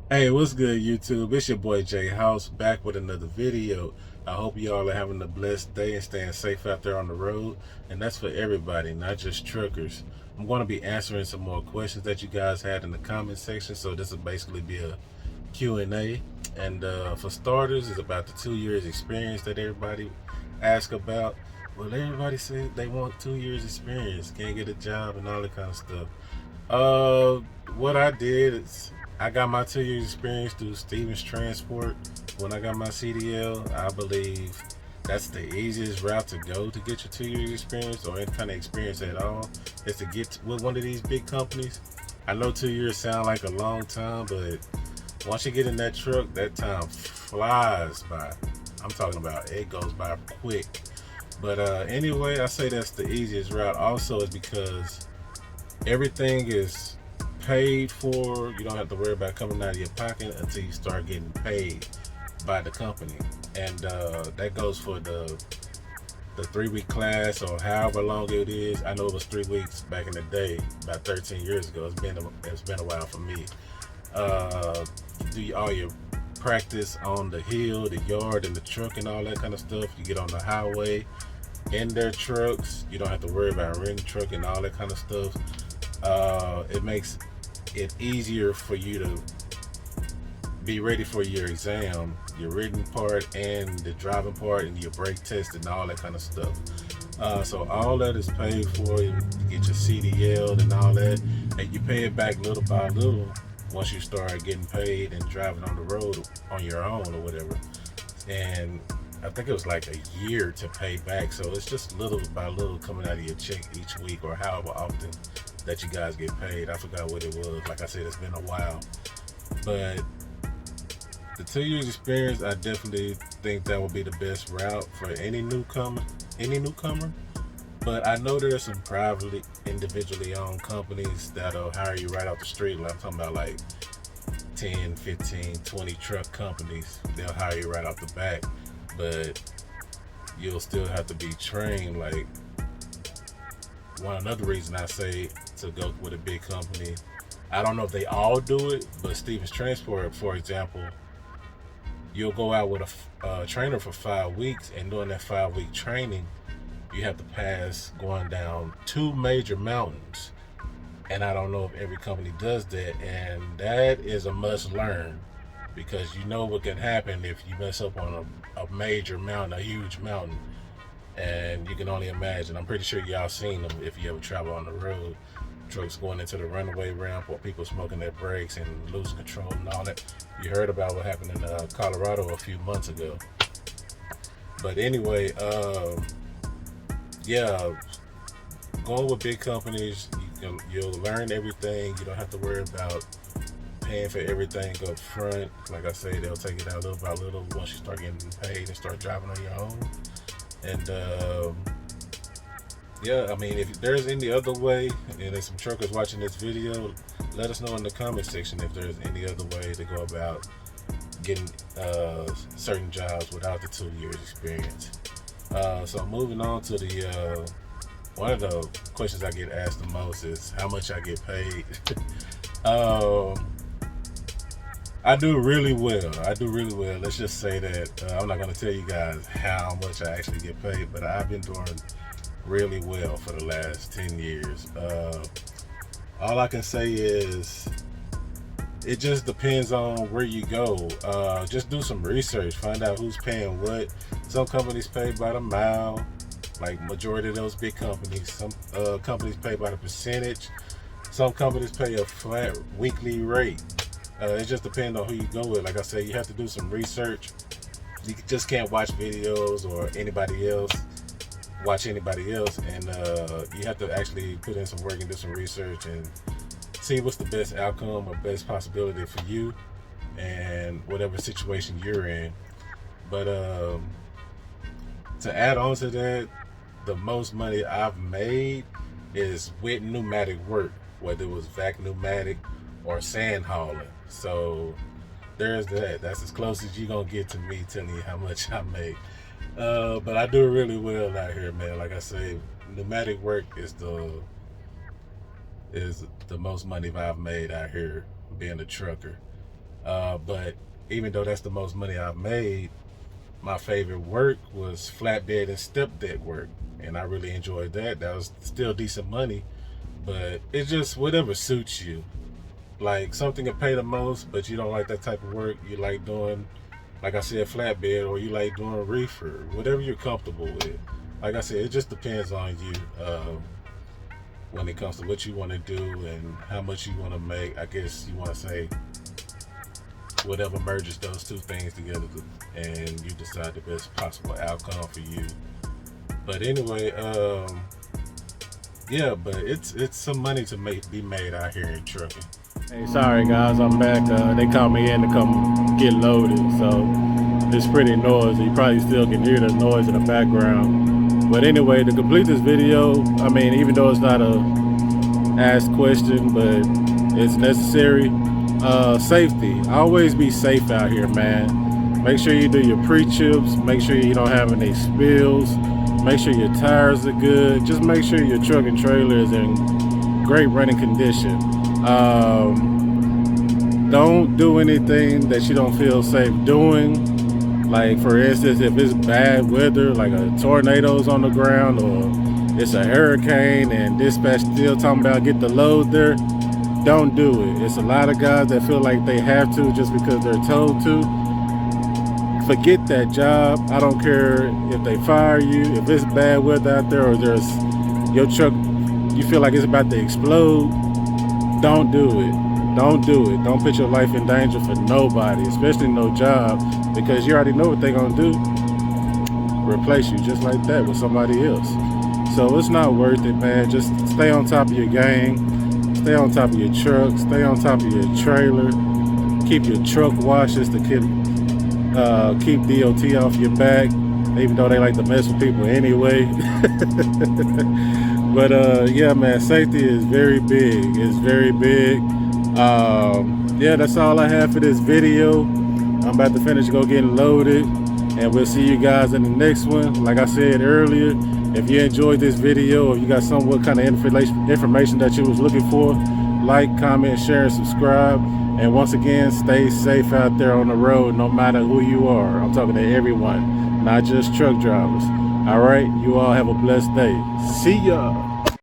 Hey, what's good, YouTube? It's your boy Jay House back with another video. I hope you all are having a blessed day and staying safe out there on the road. And that's for everybody, not just truckers. I'm going to be answering some more questions that you guys had in the comment section. So this will basically be a Q&A. And for starters, it's about the 2 years experience that everybody ask about. Well, everybody said they want 2 years experience, can't get a job and all that kind of stuff. Uh, what I did is I got my 2 years experience through Stevens Transport. When I got my CDL, I believe that's the easiest route to go to get your 2 years experience or any kind of experience at all is to get with one of these big companies. I know 2 years sound like a long time, but once you get in that truck, that time flies by. I'm talking about it goes by quick. But anyway, I say that's the easiest route. Also, is because everything is paid for. You don't have to worry about coming out of your pocket until you start getting paid by the company, and that goes for the 3 week class or however long it is. I know it was 3 weeks back in the day, about 13 years ago. It's been a while for me. You do all your practice on the hill, the yard, and the truck, and all that kind of stuff. You get on the highway in their trucks. You don't have to worry about renting a truck and all that kind of stuff. It makes it easier for you to be ready for your exam, your written part and the driving part and your brake test and all that kind of stuff. So all that is paid for. You get your CDL and all that, and you pay it back little by little once you start getting paid and driving on the road on your own or whatever. And I think it was like a year to pay back. So it's just little by little coming out of your check each week or however often that you guys get paid. I forgot what it was. Like I said, it's been a while. But the 2 years experience, I definitely think that would be the best route for any newcomer. Any newcomer. But I know there's some privately, individually owned companies that'll hire you right off the street. Like I'm talking about like 10, 15, 20 truck companies. They'll hire you right off the bat. But you'll still have to be trained. Like another reason I say to go with a big company, I don't know if they all do it, but Stevens Transport, for example, you'll go out with a trainer for 5 weeks, and during that 5 week training, you have to pass going down two major mountains. And I don't know if every company does that, and that is a must learn because you know what can happen if you mess up on a major mountain, a huge mountain. And you can only imagine. I'm pretty sure y'all seen them if you ever travel on the road. Trucks going into the runaway ramp or people smoking their brakes and losing control and all that. You heard about what happened in Colorado a few months ago. But anyway, yeah, going with big companies, you'll learn everything. You don't have to worry about paying for everything up front. Like I say, they'll take it out little by little once you start getting paid and start driving on your own. And yeah, I mean, if there's any other way, and there's some truckers watching this video, let us know in the comment section if there's any other way to go about getting certain jobs without the 2 years experience. So moving on to the one of the questions I get asked the most is how much I get paid. um, I do really well. I do really well. Let's just say that I'm not going to tell you guys how much I actually get paid, but I've been doing really well for the last 10 years. All I can say is it just depends on where you go. Just do some research, find out who's paying what. Some companies pay by the mile, like majority of those big companies. Some companies pay by the percentage. Some companies pay a flat weekly rate. It just depends on who you go with. Like I said, you have to do some research. You just can't watch videos or anybody else watch anybody else, and you have to actually put in some work and do some research and see what's the best outcome or best possibility for you and whatever situation you're in. But to add on to that, the most money I've made is with pneumatic work, whether it was vac pneumatic or sand hauling. So there's that. That's as close as you're gonna get to me telling you how much I make. But I do really well out here, man. Like I say, pneumatic work is the most money I've made out here being a trucker. But even though that's the most money I've made, my favorite work was flatbed and step deck work, and I really enjoyed that. That was still decent money, but it's just whatever suits you. Like something can pay the most, but you don't like that type of work. You like doing, like I said, flatbed, or you like doing reefer, whatever you're comfortable with. Like I said, it just depends on you when it comes to what you want to do and how much you want to make. I guess you want to say whatever merges those two things together, and you decide the best possible outcome for you. But anyway, yeah, but it's some money to be made out here in trucking. Hey, sorry guys, I'm back. They called me in to come get loaded, so it's pretty noisy. You probably still can hear the noise in the background. But anyway, to complete this video, I mean, even though it's not a asked question, but it's necessary. Safety. Always be safe out here, man. Make sure you do your pre-chips. Make sure you don't have any spills. Make sure your tires are good. Just make sure your truck and trailer is in great running condition. Don't do anything that you don't feel safe doing. Like for instance, if it's bad weather, like a tornado's on the ground, or it's a hurricane and dispatch still talking about get the load there, don't do it. It's a lot of guys that feel like they have to just because they're told to. Forget that job. I don't care if they fire you, if it's bad weather out there, or there's your truck, you feel like it's about to explode. Don't do it. Don't do it. Don't put your life in danger for nobody, especially no job, because you already know what they're gonna do. Replace you just like that with somebody else. So it's not worth it, man. Just stay on top of your game. Stay on top of your truck. Stay on top of your trailer. Keep your truck washed just to keep DOT off your back, even though they like to mess with people anyway. But yeah, man, safety is very big. It's very big. Yeah, that's all I have for this video. I'm about to finish go getting loaded, and we'll see you guys in the next one. Like I said earlier, if you enjoyed this video, or you got what kind of information that you was looking for, like, comment, share, and subscribe. And once again, stay safe out there on the road, no matter who you are. I'm talking to everyone, not just truck drivers. All right, you all have a blessed day. See ya.